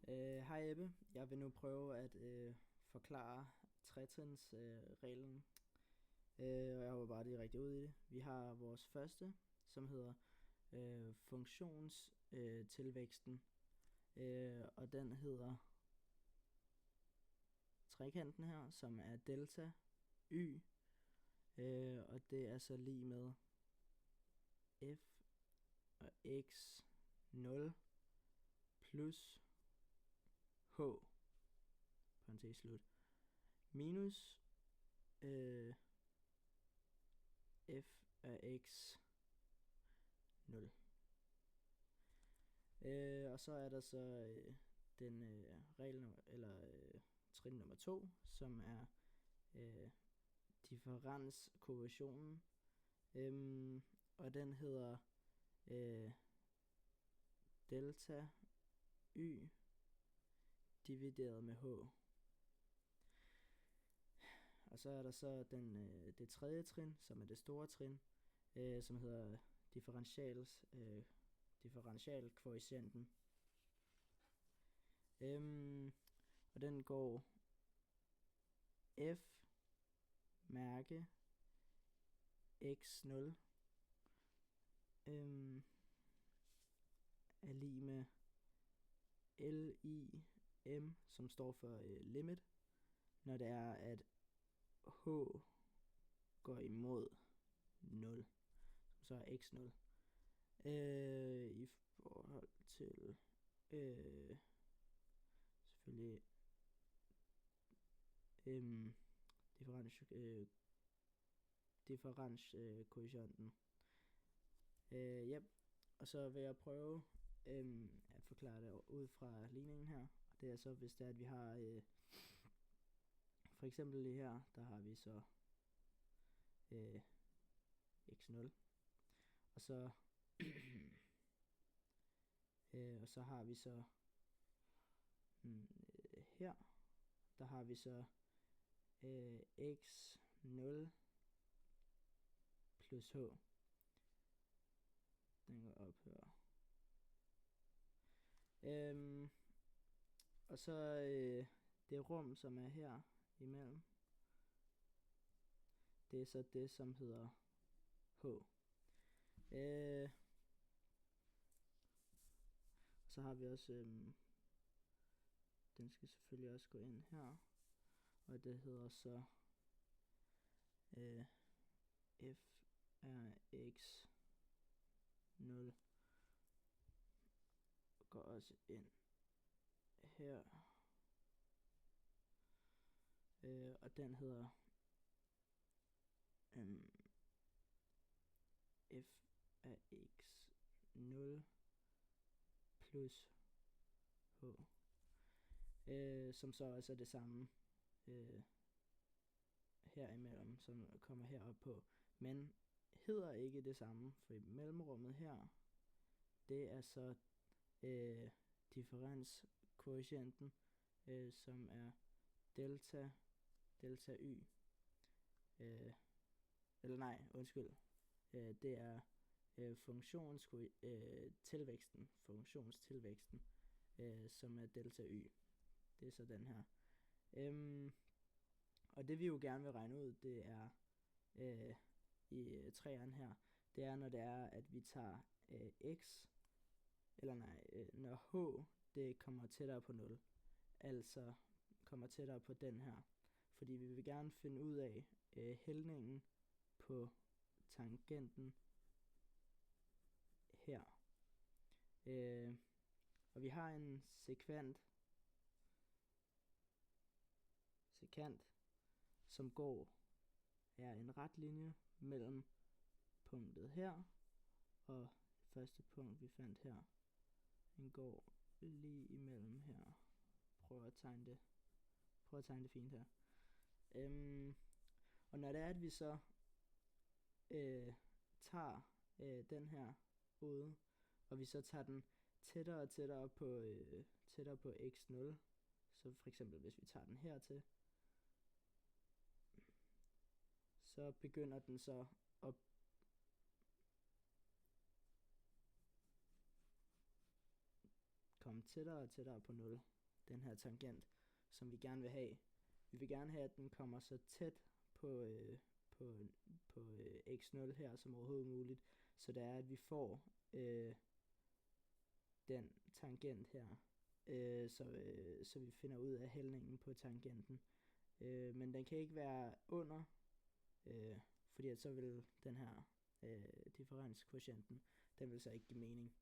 Hej Ebbe, jeg vil nu prøve at forklare trætrinsreglen, og jeg håber bare, det er rigtig ud i det. Vi har vores første, som hedder funktionstilvæksten, og den hedder trekanten her, som er delta y, og det er så lige med f og x 0 plus h, parentes slut, minus f af x 0. Og så er der så den regel, eller trin nummer 2, som er differenskvotienten, og den hedder delta y divideret med h. Og så er der så det tredje trin, som er det store trin, som hedder differentialkvotienten. Og den går f mærke x0 er lige med LIM, som står for limit, når det er, at h går imod 0, som så er x0, i forhold til selvfølgelig differenskvotienten. Yep. Og så vil jeg prøve at forklare det ud fra ligningen her. Det er så, hvis det er, at vi har for eksempel lige her, der har vi så x0, og så og så har vi så her, der har vi så x0 plus h. Den går op her. Og så det rum, som er her imellem, det er så det, som hedder h. Så har vi også den skal selvfølgelig også gå ind her, og det hedder så f af x 0 går også ind her, og den hedder f af x 0 plus h, som så også er det samme her imellem, som kommer herop på, men hedder ikke det samme, for i mellemrummet her, det er så differenskvotienten, som er delta y, eller nej, undskyld, det er funktionstilvæksten, som er delta y. Det er så den her. Og det vi jo gerne vil regne ud, det er i træerne her, det er, når det er, at vi tager x, eller nej, når h det kommer tættere på 0, altså kommer tættere på den her, fordi vi vil gerne finde ud af hældningen på tangenten her. Og vi har en sekant, som er en ret linje mellem punktet her og det første punkt, vi fandt her. Den går lige imellem her. Prøv at tegne det fint her. Og når det er, at vi så tager den her ude, og vi så tager den tættere og tættere på x0, så for eksempel hvis vi tager den hertil, så begynder den så at komme tættere og tættere på 0, den her tangent, som vi gerne vil have. Vi vil gerne have, at den kommer så tæt på x0 her som overhovedet muligt, så det er, at vi får den tangent her, så vi finder ud af hældningen på tangenten. Men den kan ikke være under, fordi at så vil den her differenskvotienten, den vil så ikke give mening.